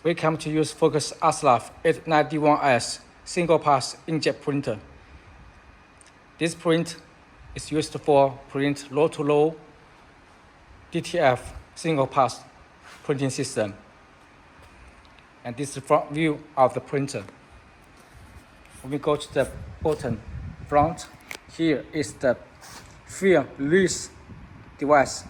we come to use Focus Acaleph-891S single pass inkjet printer. This print is used for print low-to-low DTF single pass printing system. And this is the front view of the printer. When we go to the bottom front, here is the film release device.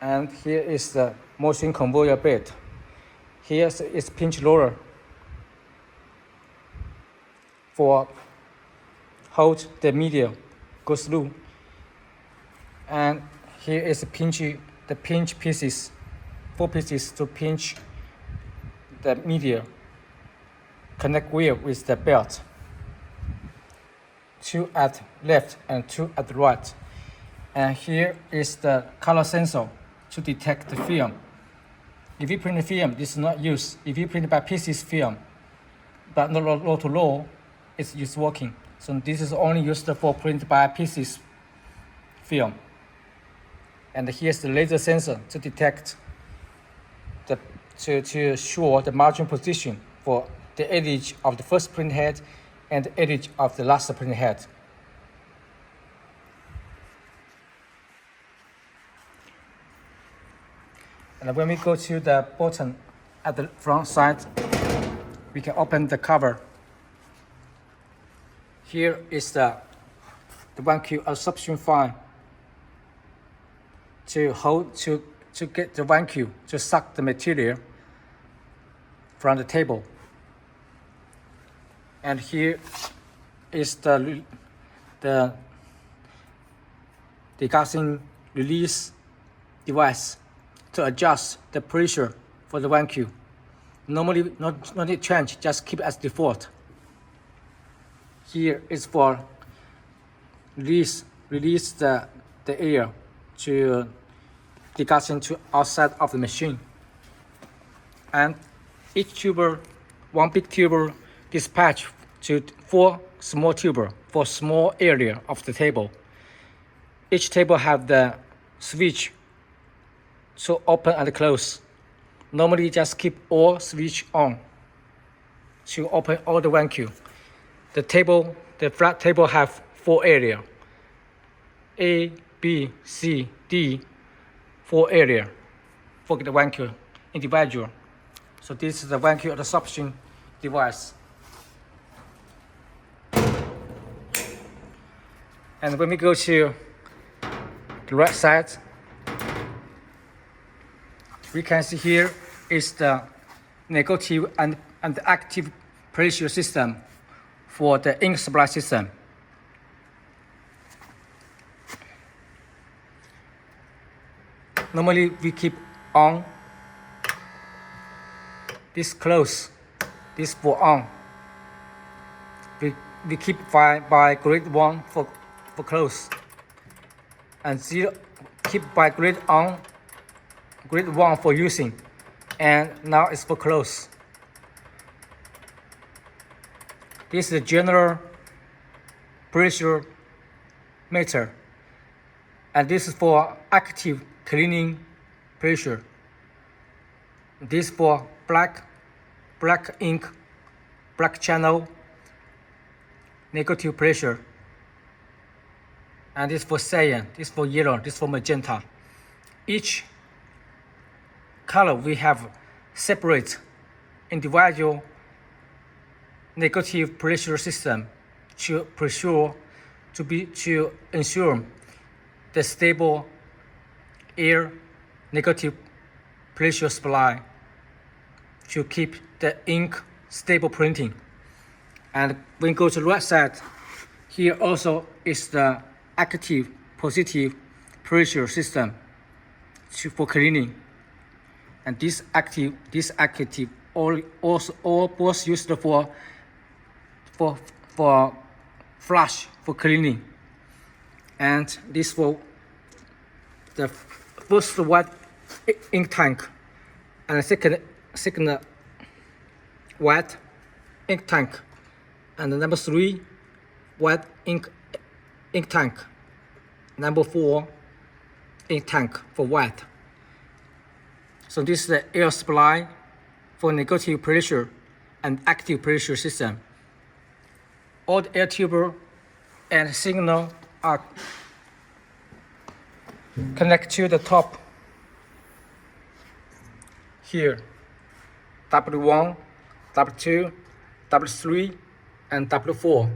And here is the motion conveyor belt. Here is pinch roller for hold the media go through. And here is the pinch pieces, 4 pieces to pinch the media, connect wheel with the belt. 2 at left and 2 at the right. And here is the color sensor to detect the film. If you print the film, this is not used. If you print by pieces film, but not low to low, it's used working. So this is only used for print by pieces film. And here's the laser sensor to detect to show the margin position for the edge of the first print head and the edge of the last print head. And when we go to the bottom at the front side, we can open the cover. Here is the 1Q absorption file to get the 1Q to suck the material from the table. And here is the degassing release device to adjust the pressure for the 1Q. Normally not need change, just keep as default. Here is for release the air to degassing to outside of the machine. And each tuber, 1 big tuber dispatch to 4 small tuber for small area of the table. Each table have the switch to open and close. Normally just keep all switch on to open all the 1Q. The flat table have 4 area. A, B, C, D, 4 area for the 1Q individual. So this is the 1Q absorption device. And when we go to the right side, we can see here is the negative and active pressure system for the ink supply system. Normally we keep on, this close, this for on. We keep by grade 1 for close, and 0 keep by grade 1 for using, and now it's for close. This is the general pressure meter, and this is for active cleaning pressure. This for black ink, black channel, negative pressure. And this for cyan, this for yellow, this for magenta. Each color we have separate individual negative pressure system to ensure the stable air negative pressure supply to keep the ink stable printing. And when we go to the right side, here also is the active positive pressure system for cleaning. And this active all both used for flush for cleaning. And this for the first white ink tank and the second white ink tank, and the number 3 white ink tank, number 4 ink tank for wet. So this is the air supply for negative pressure and active pressure system. All the air tube and signal are connected to the top here. W1, W2, W3, and W4.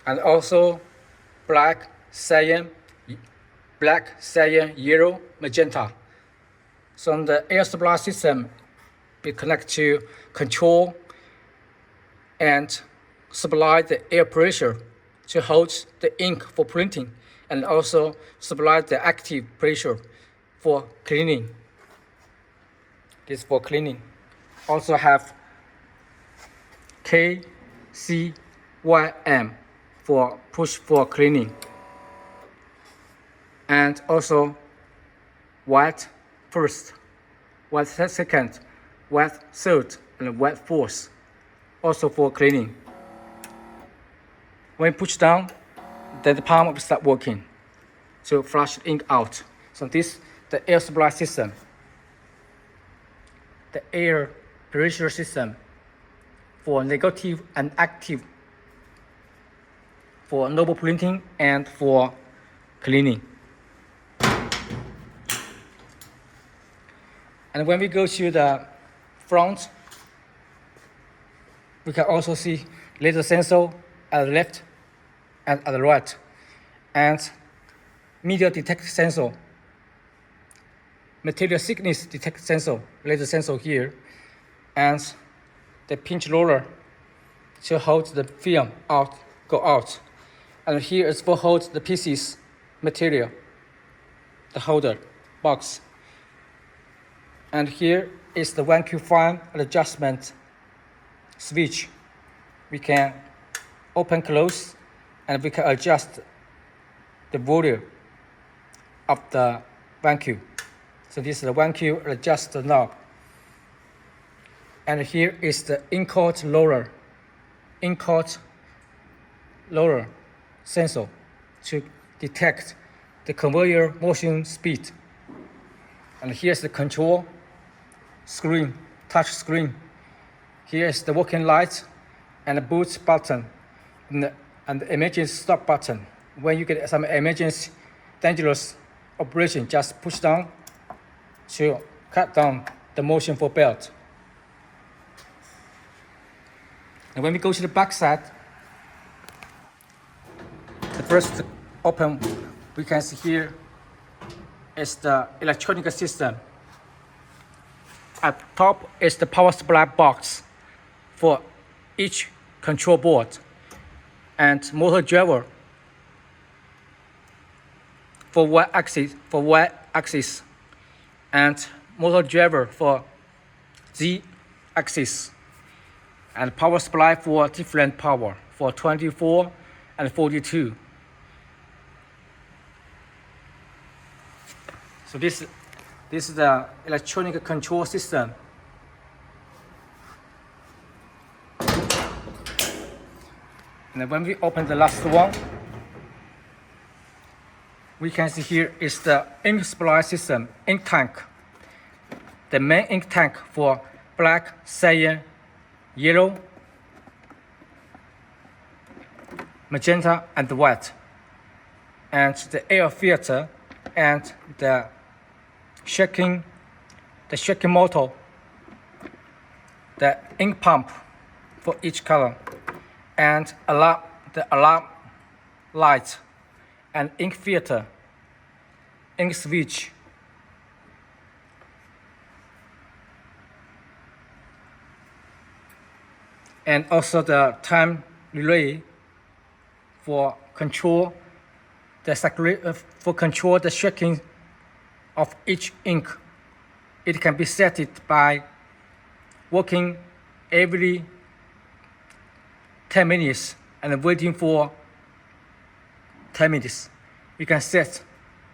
And also black, cyan, yellow, magenta. So the air supply system will connect to control and supply the air pressure to hold the ink for printing, and also supply the active pressure for cleaning. This for cleaning. Also have KCYM for push for cleaning. And also wet first, wet second, wet third, and wet fourth, also for cleaning. When push down, then the pump will start working to flush the ink out. So this the air supply system, the air pressure system for negative and active, for noble printing and for cleaning. And when we go to the front, we can also see laser sensor at the left and at the right, and media detect sensor, material thickness detect sensor, laser sensor here, and the pinch roller to hold the film out, go out. And here is for hold the pieces material, the holder box. And here is the vacuum fan adjustment switch. We can open, close, and we can adjust the volume of the vacuum. So this is the vacuum adjust knob. And here is the ink-out roller sensor to detect the conveyor motion speed. And here's the control screen, touch screen. Here's the working light and the boot button and the emergency stop button. When you get some emergency dangerous operation, just push down to cut down the motion for belt. And when we go to the back side, the first open, we can see here is the electronic system. At top is the power supply box for each control board, and motor driver for Y axis, and motor driver for Z axis, and power supply for different power for 24 and 42. So this is the electronic control system. And when we open the last one, we can see here is the ink supply system, ink tank. The main ink tank for black, cyan, yellow, magenta, and white. And the air filter and the shaking motor, the ink pump for each color, and the alarm light, and ink filter, ink switch, and also the time relay for control the shaking of each ink. It can be set by working every 10 minutes and waiting for 10 minutes. You can set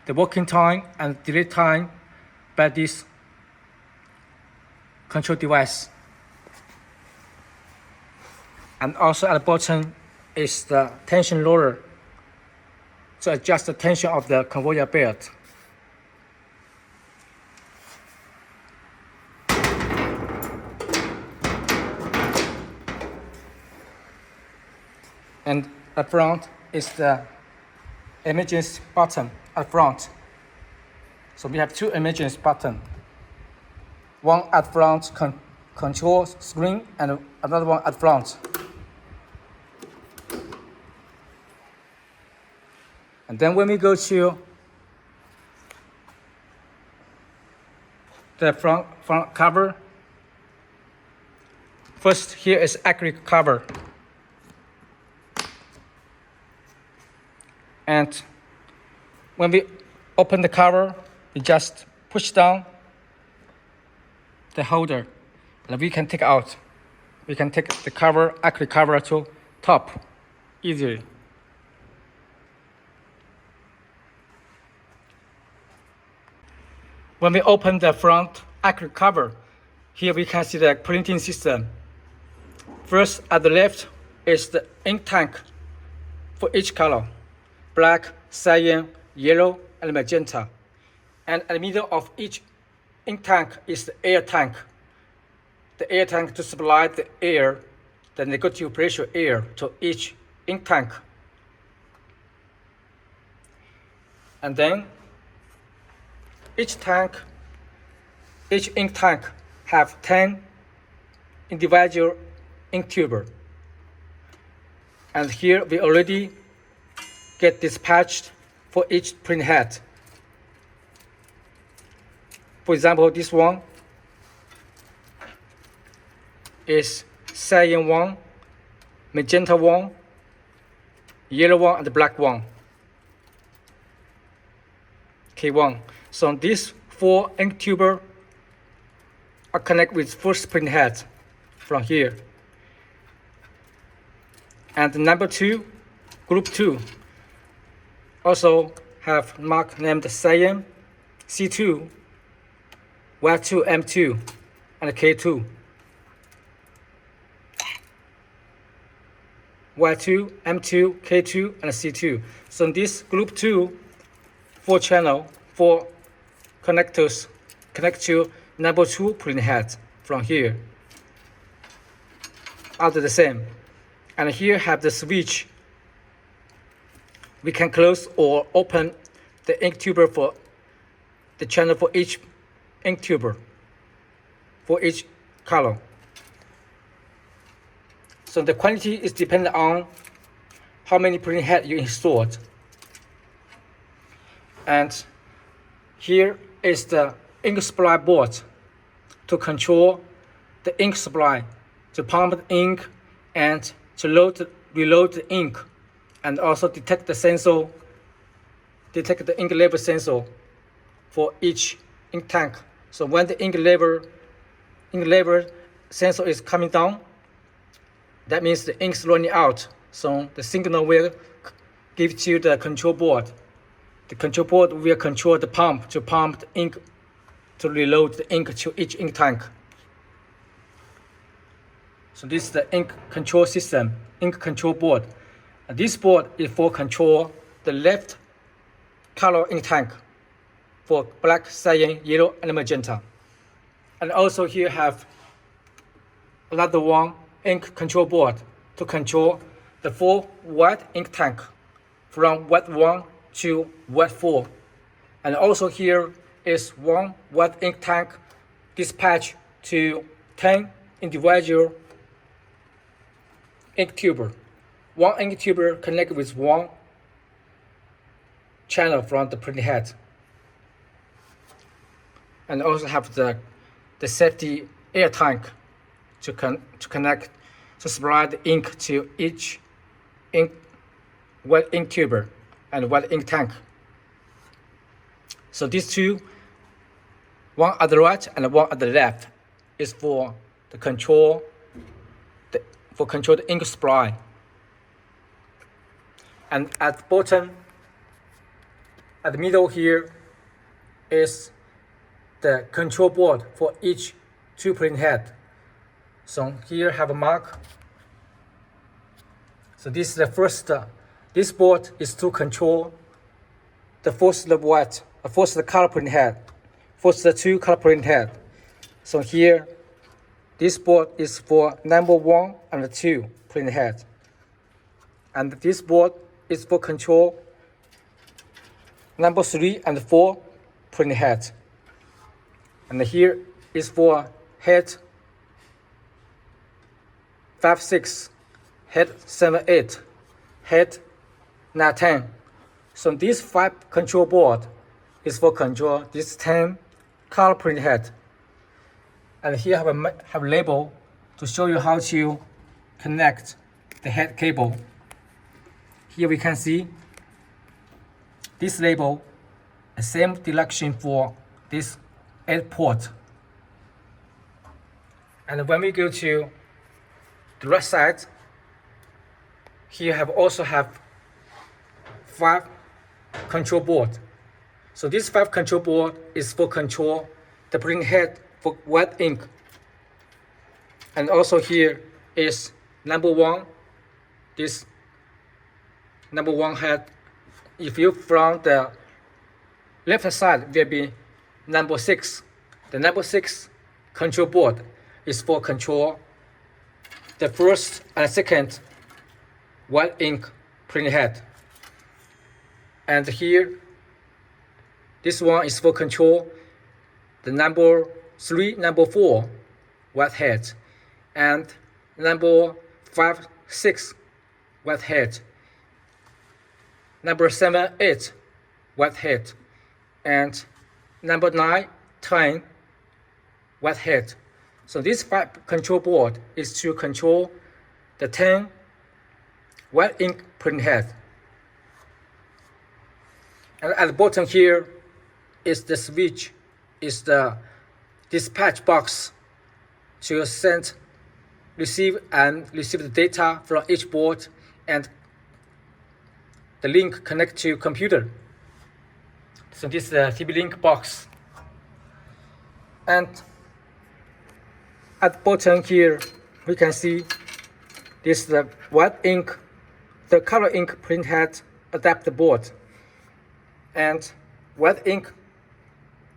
the working time and delay time by this control device. And also at the bottom is the tension roller to adjust the tension of the conveyor belt. And at front is the emergency button at front. So we have two emergency buttons. One at front control screen and another one at front. And then when we go to the front cover, first here is acrylic cover. And when we open the cover, we just push down the holder and we can take out. We can take the cover, acrylic cover to top easily. When we open the front acrylic cover, here we can see the printing system. First at the left is the ink tank for each color: black, cyan, yellow, and magenta. And at the middle of each ink tank is the air tank. The air tank to supply the air, the negative pressure air to each ink tank. And then each ink tank have 10 individual ink tuber. And here we already get dispatched for each print head. For example, this one is cyan one, magenta one, yellow one, and the black one. K1. So these 4 ink tuber are connected with first print head from here. And the number 2, group 2, also have mark named cyan, C2, Y2, M2, and K2. Y2, M2, K2, and C2. So this group 2, 4 channel, 4 connectors connect to number 2 print head from here. Are the same. And here have the switch. We can close or open the ink tuber for the channel for each ink tuber, for each color. So the quantity is dependent on how many print head you installed. And here is the ink supply board to control the ink supply, to pump the ink and to reload the ink, and also detect the sensor, detect the ink level sensor for each ink tank. So when the ink level sensor is coming down, that means the ink is running out. So the signal will give to the control board. The control board will control the pump to pump the ink, to reload the ink to each ink tank. So this is the ink control system, ink control board. And this board is for control the left color ink tank for black, cyan, yellow, and magenta. And also here have another one ink control board to control the 4 white ink tank from white 1 to white 4. And also here is 1 white ink tank dispatched to 10 individual ink tuber. 1 ink tuber connected with 1 channel from the print head. And also have the safety air tank to connect, to supply the ink to each white ink tuber and white ink tank. So these 2, one at the right and one at the left, is for the control the ink supply. And at the bottom, at the middle here, is the control board for each 2 print head. So here have a mark. So this is the first. This board is to control the first color print head, first 2 color print head. So here, this board is for number 1 and 2 print head. And this board is for control number 3 and 4 printhead head. And here is for head 5, 6, head 7, 8, head 9, 10. So this 5 control board is for control this 10 color printhead head. And here I have a label to show you how to connect the head cable. Here we can see this label, the same direction for this 8 port. And when we go to the right side, here also have 5 control board. So this 5 control board is for control the printhead head for wet ink. And also here is number 1, this number 1 head. If you from the left side will be number 6. The number 6 control board is for control the first and second wet ink printhead head. And here this one is for control the number 3, number 4 wet head, and number 5, 6 wet head, number 7, 8 wet head, and number 9, 10 wet head. So this 5 control board is to control the 10 wet ink printhead head. And at the bottom here is the switch, is the dispatch box to receive the data from each board, and the link connect to computer. So this is the TP-Link box. And at the bottom here, we can see this is the wet ink, the color ink printhead head adapter board, and wet ink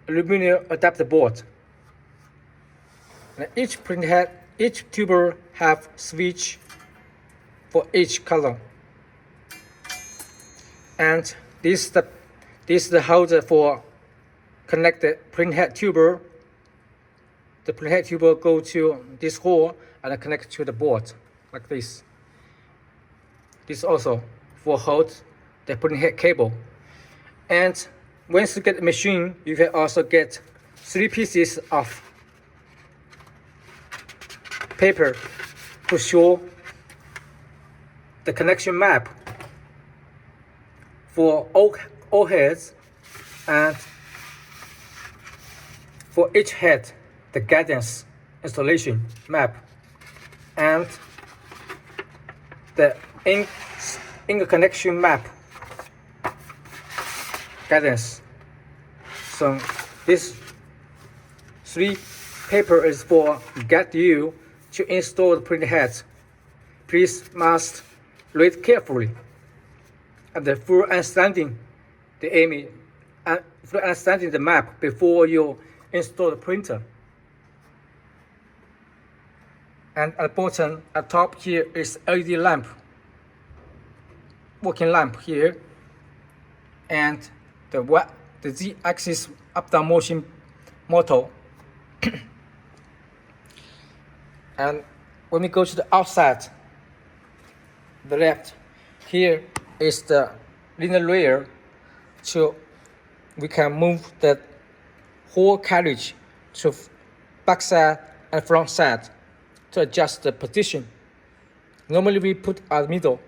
aluminum adapter board. And each printhead head, each tuber have switch for each color. And this is the holder for connected printhead head tuber. The printhead head tuber go to this hole and connect to the board like this. This also for hold the printhead head cable. And once you get the machine, you can also get 3 pieces of paper to show the connection map for all heads, and for each head the guidance installation map, and the ink connection map guidance. So this 3 paper is for guide you to install the printhead head. Please must read carefully and the full understanding the image and full understanding the map before you install the printer. And at the bottom, at top here is LED lamp, working lamp here, and the Z-axis up-down motion motor. And when we go to the outside, the left, here is the linear rail, so we can move the whole carriage to back side and front side to adjust the position. Normally we put at the middle.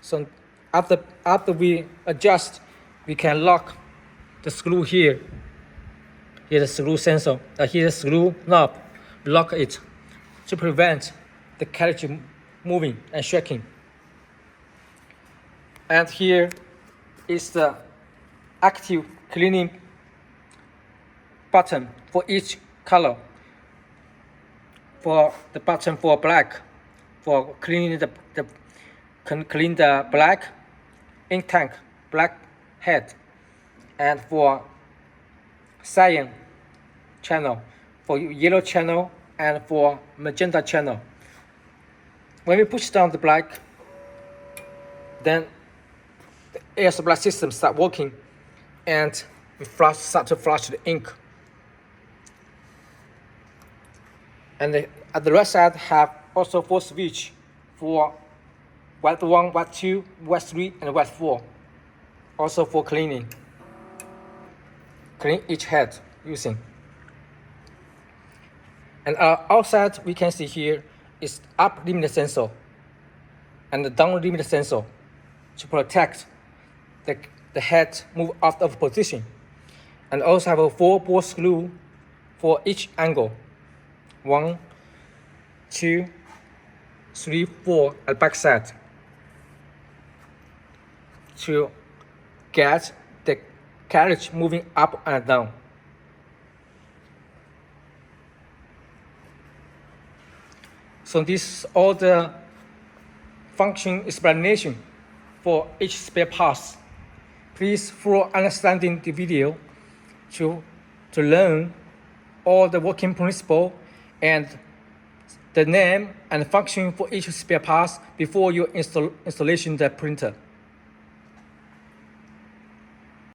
So after we adjust, we can lock the screw here. Here's the screw sensor. Here's the screw knob. Lock it to prevent the carriage moving and shaking. And here is the active cleaning button for each color. For the button for black, for cleaning clean the black ink tank, black head, and for cyan channel, for yellow channel, and for magenta channel. When we push down the black, Then the air supply system start working, and we start to flush the ink. And at the right side have also 4 switch for wet 1, wet 2, wet 3, and wet 4. Also for cleaning. Clean each head using. And outside we can see here is up limit sensor and the down limit sensor to protect the head move out of position. And also have a 4 ball screw for each angle. 1, 2, 3, 4 at back side to get the carriage moving up and down. So this is all the function explanation for each spare parts. Please follow understanding the video to learn all the working principle and the name and function for each spare parts before your installation the printer.